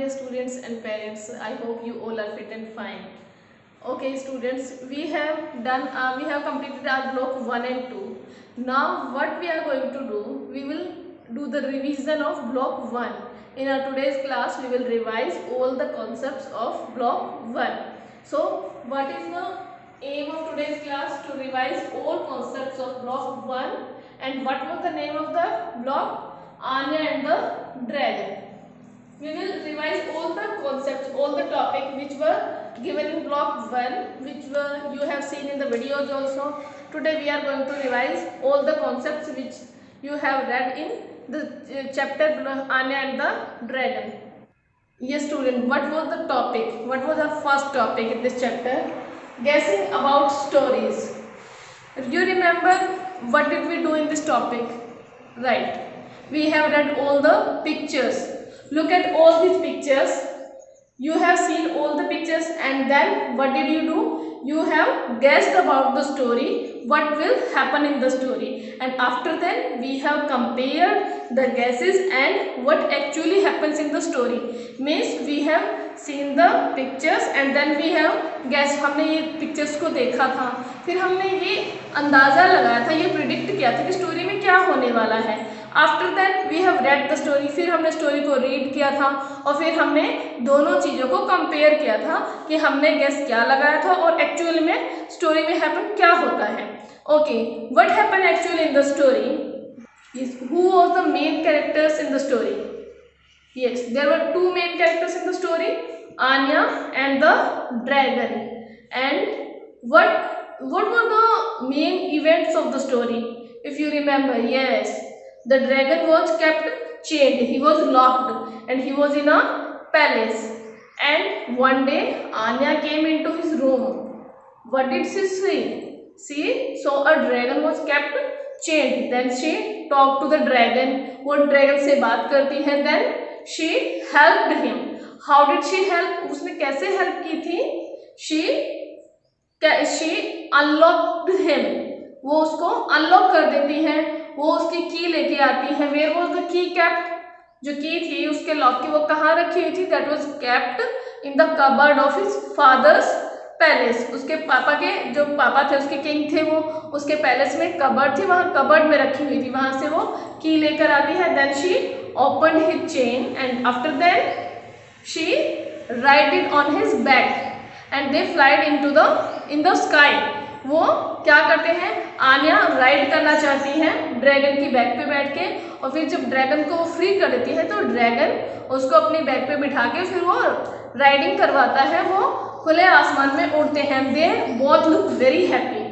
dear students and parents. I hope you all are fit and fine. Okay students, we have completed our block 1 and 2. Now what we are going to do, we will do the revision of block 1. In our today's class we will revise all the concepts of block 1. So what is the aim of today's class? To revise all concepts of block 1. And what was the name of the block? Anya and the Dragon. We will revise all the concepts, all the topics which were given in block 1, which you have seen in the videos also. Today we are going to revise all the concepts which you have read in the chapter Anya and the Dragon. Yes student, what was the topic? What was our first topic in this chapter? Guessing about stories. If you remember, what did we do in this topic? Right. We have read all the pictures. Look at all these pictures. You have seen all the pictures and then what did you do? You have guessed about the story, what will happen in the story. And after that we have compared the guesses and what actually happens in the story. Means we have seen the pictures and then we have guessed. हमने ये pictures को देखा था, फिर हमने ये अंदाज़ा लगाया था, ये predict किया था कि story में क्या होने वाला है. After that we have read the story. फिर हमने स्टोरी को रीड किया था और फिर हमने दोनों चीज़ों को कंपेयर किया था कि हमने गेस क्या लगाया था और एक्चुअल में स्टोरी में हैपन क्या होता है. Okay, what happen actually in the story is who was the main characters in the story. Yes, there were two main characters in the story, Anya and the dragon. And what were the main events of the story? If you remember, yes, the dragon was kept chained. He was locked and he was in a palace. And one day Anya came into his room. What did she see? She saw a dragon was kept chained. Then she talked to the dragon. वो dragon से बात करती है. Then she helped him. How did she help? उसने कैसे help की थी? She unlocked him. वो उसको unlock कर देती है. वो उसकी की लेके आती है. Where was the key kept? जो की थी उसके लॉक की, वो कहाँ रखी हुई थी? That was kept in the cupboard of his father's palace. उसके पापा के जो पापा थे, उसके किंग थे, वो उसके पैलेस में कबर्ड थी, वहाँ कबर्ड में रखी हुई थी. वहाँ से वो की लेकर आती है. Then she open his chain and after that she ride it on his back and they flied in the sky. वो क्या करते हैं? आन्या राइड करना चाहती है ड्रैगन की बैक पे बैठ के और फिर जब ड्रैगन को वो फ्री कर देती है तो ड्रैगन उसको अपनी बैक पे बिठा के फिर वो राइडिंग करवाता है. वो खुले आसमान में उड़ते हैं. They both look very happy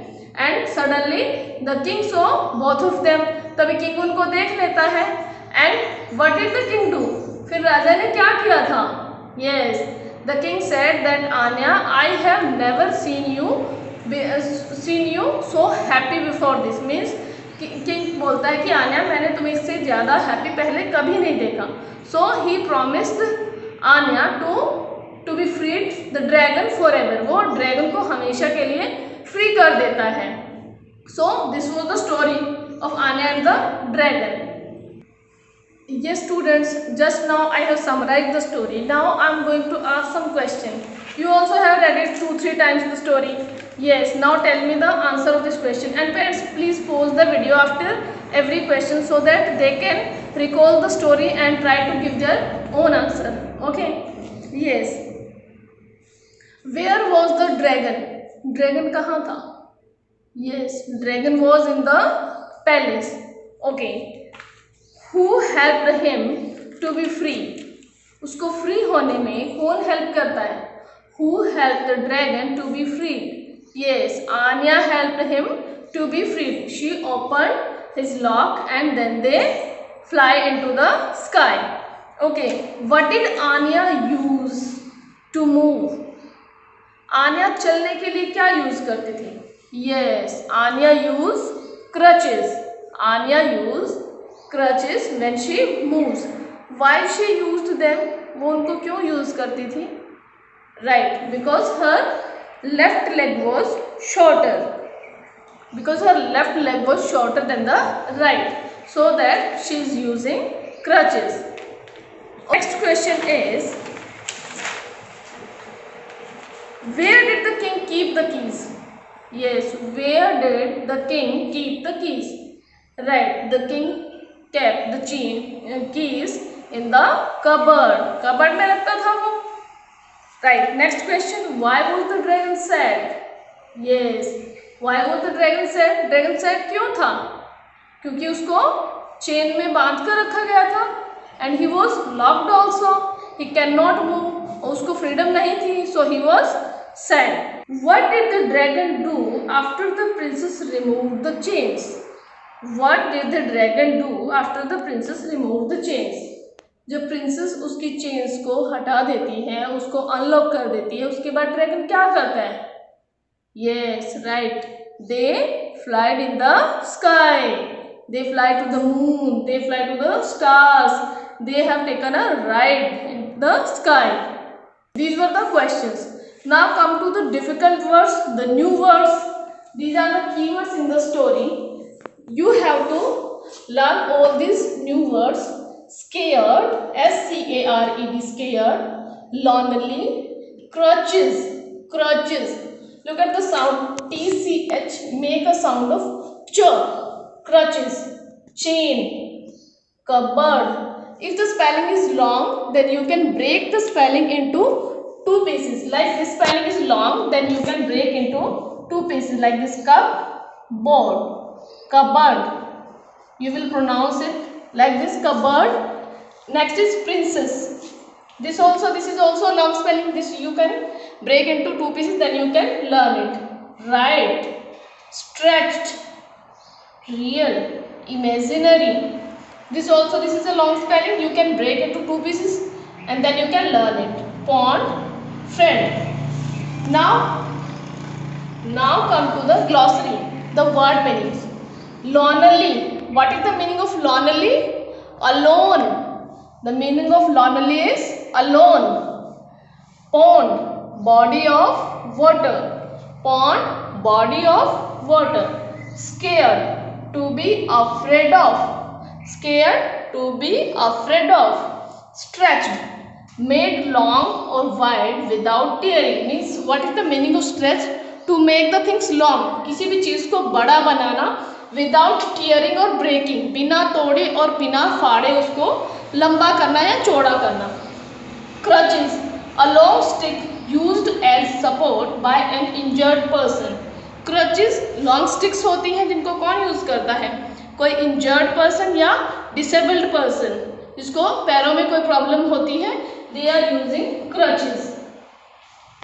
and suddenly the king saw both of them. तभी किंग उनको देख लेता है. And what did the king do? फिर राजा ने क्या किया था? Yes, the king said that Anya, I have never seen you so happy before this. Means king बोलता है कि आन्या, मैंने तुम्हें इससे ज़्यादा हैप्पी पहले कभी नहीं देखा. So he promised Anya to be freed the dragon forever. वो ड्रैगन को हमेशा के लिए फ्री कर देता है. So this was the story of Anya and the dragon. Yes students, just now I have summarized the story. Now I am going to ask some question. You also have read it 2-3 times the story. Yes, now tell me the answer of this question. And parents, please pause the video after every question so that they can recall the story and try to give their own answer. Okay? Yes. Where was the dragon? Dragon कहाँ था? Yes, dragon was in the palace. Okay. Who helped him to be free? उसको free होने में कौन help करता है? Who helped the dragon to be freed? Yes, Anya helped him to be freed. She opened his lock and then they fly into the sky. Okay, what did Anya use to move? Anya चलने के लिए क्या use करती थी? Yes, Anya used crutches. Anya used crutches when she moves. Why she used them? वो उनको क्यों use करती थी? Right, because her left leg was shorter. Because her left leg was shorter than the right, so that she is using crutches. Next question is, Where did the king keep the keys? Yes, where did the king keep the keys? Right, the king kept the keys in the cupboard. Cupboard में रखता था वो. Right, next question. Why was the dragon sad? Yes, why was the dragon sad? Dragon sad क्यों था? क्योंकि उसको chain में बांध कर रखा गया था. And he was locked also. He cannot move. और उसको फ्रीडम नहीं थी. So he was sad. What did the dragon do after the princess removed the chains? What did the dragon do after the princess removed the chains? जब princess उसकी chains को हटा देती है, उसको अनलॉक कर देती है, उसके बाद ड्रैगन क्या करता है? Yes, right. They flied in the sky. They fly to the moon. They fly to the stars. They have taken a ride in the sky. These were the questions. Now come to the difficult words, the new words. These are the keywords in the story. You have to learn all these new words. Scared, S-C-A-R-E-D, scared. Lonely, crutches, crutches. Look at the sound, T-C-H, make a sound of ch. Crutches, chain, cupboard. If the spelling is long, then you can break the spelling into two pieces. Like this spelling is long, then you can break into two pieces like this. Cupboard, cupboard. You will pronounce it like this, cupboard. Next is princess. This is also long spelling. This you can break into two pieces, then you can learn it. Right, stretched, real, imaginary. This is a long spelling. You can break into two pieces and then you can learn it. Pond, friend. Now come to the glossary, the word meanings. Lonely. What is the meaning of lonely? Alone. The meaning of lonely is alone. Pond, body of water. Pond, body of water. Scared, to be afraid of. Scared, to be afraid of. Stretched, made long or wide without tearing. Means what is the meaning of stretch? To make the things long. किसी भी चीज को बड़ा बनाना without tearing or breaking. बिना तोड़े और बिना फाड़े उसको लंबा करना या चौड़ा करना. Crutches, a long stick used as support by an injured person. Crutches long sticks होती हैं जिनको कौन यूज करता है? कोई injured person या disabled person जिसको पैरों में कोई प्रॉब्लम होती है. They are using crutches.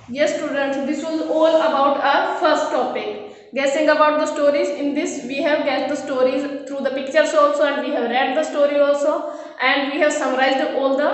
Yes students, this was all about our first topic, guessing about the stories. In this we have guessed the stories through the pictures also, and we have read the story also, and we have summarized all the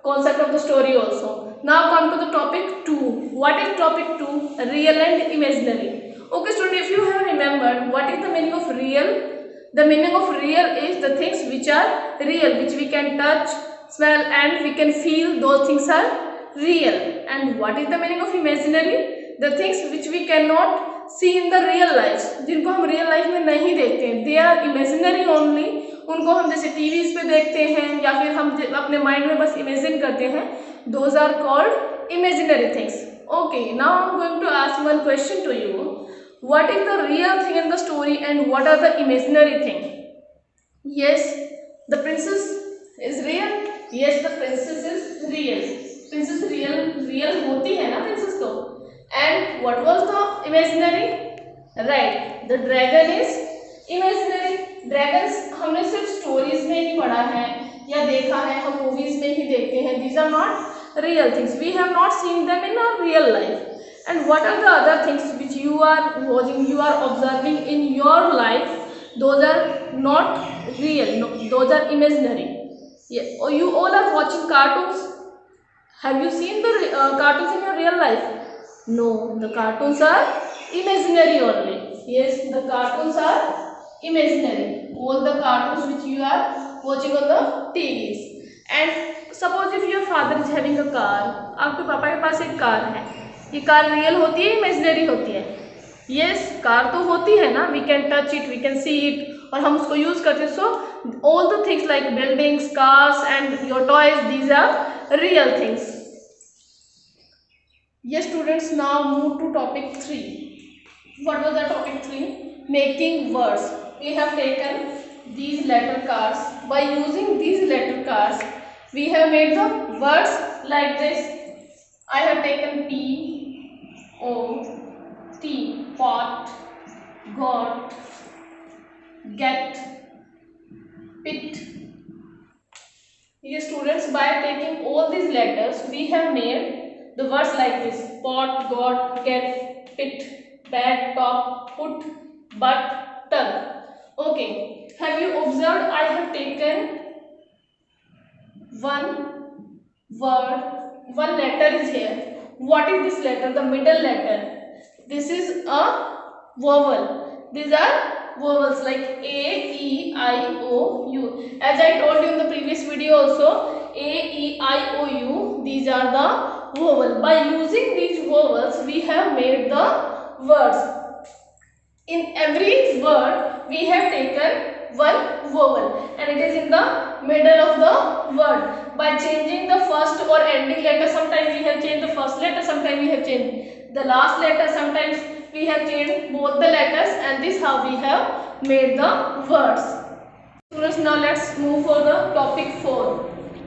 concept of the story also. Now come to the topic 2. What is topic 2? Real and imaginary. Okay student, if you have remembered what is the meaning of real, the meaning of real is the things which are real, which we can touch, smell and we can feel. Those things are real. And what is the meaning of imaginary? The things which we cannot see in the real life, जिनको हम real life में नहीं देखते हैं. They are imaginary only. उनको हम जैसे TVs पे देखते हैं या फिर हम अपने माइंड में बस इमेजिन करते हैं. Those are called imaginary things. Okay, now I'm going to ask one question to you. What is the real thing in the story and what are the imaginary thing? Yes, the princess is real. Yes, the princess is real. Princess real होती है ना princess तो. And what was the imaginary? Right, the dragon is imaginary. Dragons हमने सिर्फ stories में ही पढ़ा है या देखा है, हम movies में ही देखते हैं. These are not real things. We have not seen them in our real life. And what are the other things which you are watching, you are observing in your life? Those are not real. No, those are imaginary. Yeah. Or you all are watching cartoons. Have you seen the cartoons in your real life? No, the cartoons are imaginary only. Yes, the cartoons are imaginary. All the cartoons which you are watching on the TVs. And suppose if your father is having a car, आपके पापा के पास एक car है, ये car real होती है, imaginary होती है? Yes, कार तो होती है ना, we can touch it, we can see it, और हम उसको यूज करते हैं. So all the things like buildings, cars and your toys, these are real things. Yes students, now move to topic 3. What was the topic 3? Making words. We have taken these letter cards. By using these letter cards, we have made the words like this. I have taken P, O, T, pot, got, get, pit. Yes students, by taking all these letters, we have made the words like this: pot, got, get, pit, bag, top, put, but, tug. Okay, have you observed I have taken one word, one letter is here. What is this letter? The middle letter. This is a vowel. These are vowels like A, E, I, O, U. As I told you in the previous video also, A, E, I, O, U, these are the vowel. By using these vowels, we have made the words. In every word, we have taken one vowel and it is in the middle of the word. By changing the first or ending letter, sometimes we have changed the first letter, sometimes we have changed the last letter, sometimes we have changed both the letters, and this how we have made the words. Students, now let's move for the topic 4.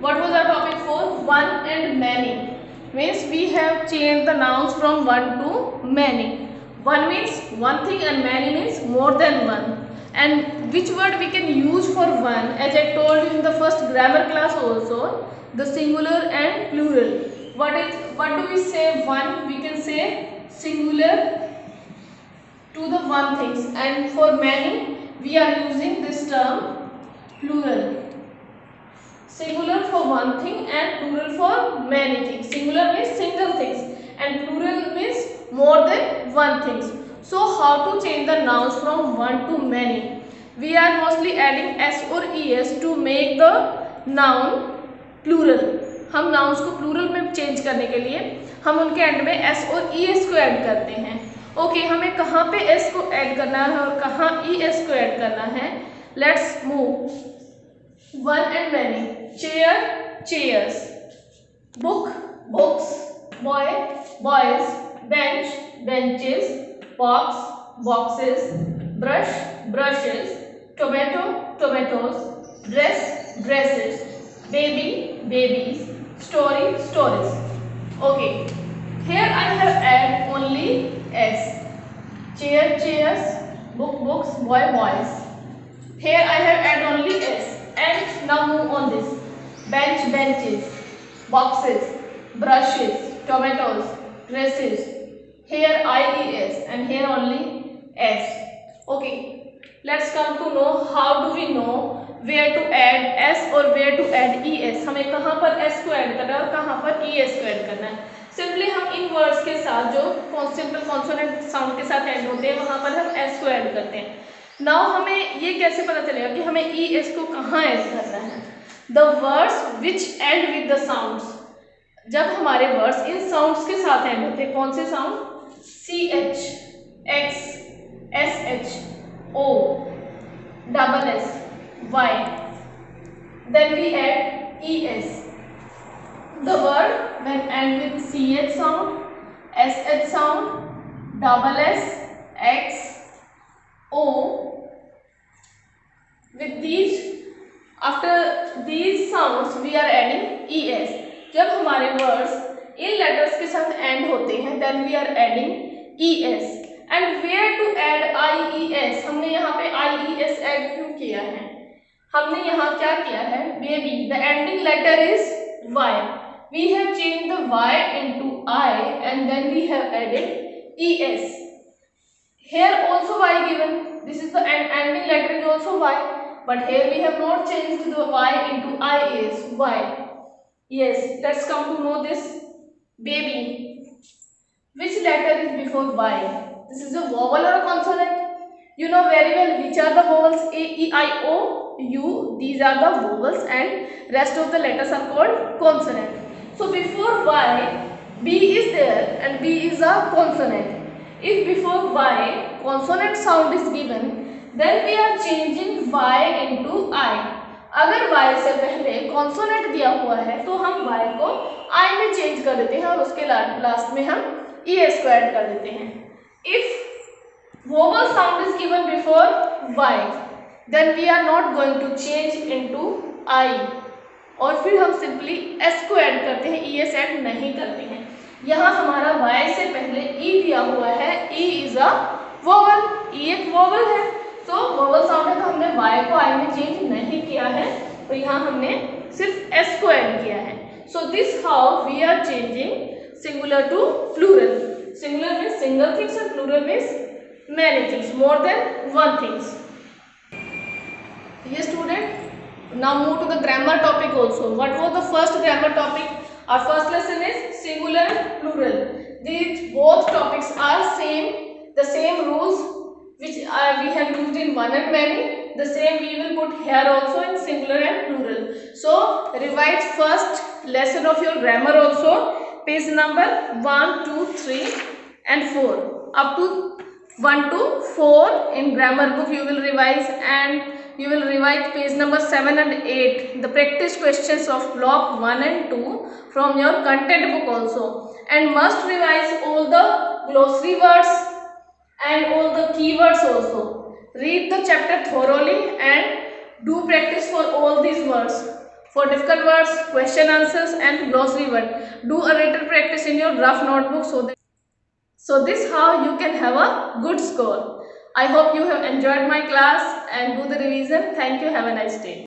What was our topic 4? One and many. Means we have changed the nouns from one to many. One means one thing and many means more than one. And which word we can use for one? As I told you in the first grammar class also, the singular and plural. What do we say one? We can say singular to the one things, and for many we are using this term plural. Singular for one thing and plural for many things. Singular means single things and plural means more than one things. So how to change the nouns from one to many? We are mostly adding s or es to make the noun plural. हम nouns को plural में change करने के लिए हम उनके end में s और es को add करते हैं. ओके, हमें कहाँ पे s को add करना है और कहाँ es को add करना है. Let's move. One and many. Chair, chairs. Book, books. Boy, boys. Bench, benches. Box, boxes. Brush, brushes. Tomato, tomatoes. Dress, dresses. Baby, babies. Story, stories. Okay, here I have add only s. Chair, chairs. Book, books. Boy, boys. Here I have add only s. And now move on this. Bench, benches. Boxes, brushes, tomatoes, dresses. Here IES and here only s. Okay, let's come to know how do we know where to add s or where to add es. हमें कहाँ पर s को add करना है और कहाँ पर es को ऐड करना है. सिंपली हम इन वर्ड्स के साथ जो सिंपल कॉन्सोनेंट साउंड के साथ एंड होते हैं वहाँ पर हम s को ऐड करते हैं. नाउ हमें ये कैसे पता चलेगा कि हमें es को कहाँ ऐड करना है? The words which and with the sounds. जब हमारे वर्ड्स इन साउंड्स के साथ एंड होते हैं, कौन से sound? CH, X, SH, O, double S, Y. Then we add ES. The word when end with CH sound, SH sound, double S, X, O. With these, after these sounds we are adding ES. जब हमारे words इन letters के साथ end होते हैं then we are adding ES. And where to add IES? हमने यहाँ पे IES add क्यों किया है? हमने यहाँ क्या किया है? Baby, the ending letter is Y. We have changed the Y into I and then we have added ES. Here also Y given. This is the ending letter is also Y. But here we have not changed the Y into IES. Why? Yes, let's come to know this. Baby. Which letter is before Y? This is a vowel or a consonant? You know very well which are the vowels. A, E, I, O, U. These are the vowels and rest of the letters are called consonant. So before Y, B is there and B is a consonant. If before Y consonant sound is given, then we are changing Y into I. अगर y से पहले consonant दिया हुआ है तो हम y को I में चेंज कर देते हैं और उसके लास्ट में हम ES को ऐड कर देते हैं. If vowel sound is given before y, then we are not going to change into I. और फिर हम सिंपली S को ऐड करते हैं, ES ऐड नहीं करते हैं. यहाँ हमारा y से पहले E दिया हुआ है, E is a vowel, E एक वोवल है, तो वोवल साउंड है, तो हमने y को I में चेंज नहीं किया है, तो यहाँ हमने सिर्फ S को ऐड किया है. So this how we are changing singular to plural. Singular means single things and plural means many things, more than one things. Yes student, now move to the grammar topic also. What was the first grammar topic? Our first lesson is singular and plural. These both topics are same, the same rules which we have used in one and many, the same we will put here also in singular and plural. So revise first lesson of your grammar also, page number 1, 2, 3 and 4. Up to 1 to 4 in grammar book you will revise, and you will revise page number 7 and 8, the practice questions of block 1 and 2 from your content book also, and must revise all the glossary words and all the keywords also. Read the chapter thoroughly and do practice for all these words. For difficult words, question answers and glossary word, do a written practice in your rough notebook so this how you can have a good score. I hope you have enjoyed my class and do the revision. Thank you. Have a nice day.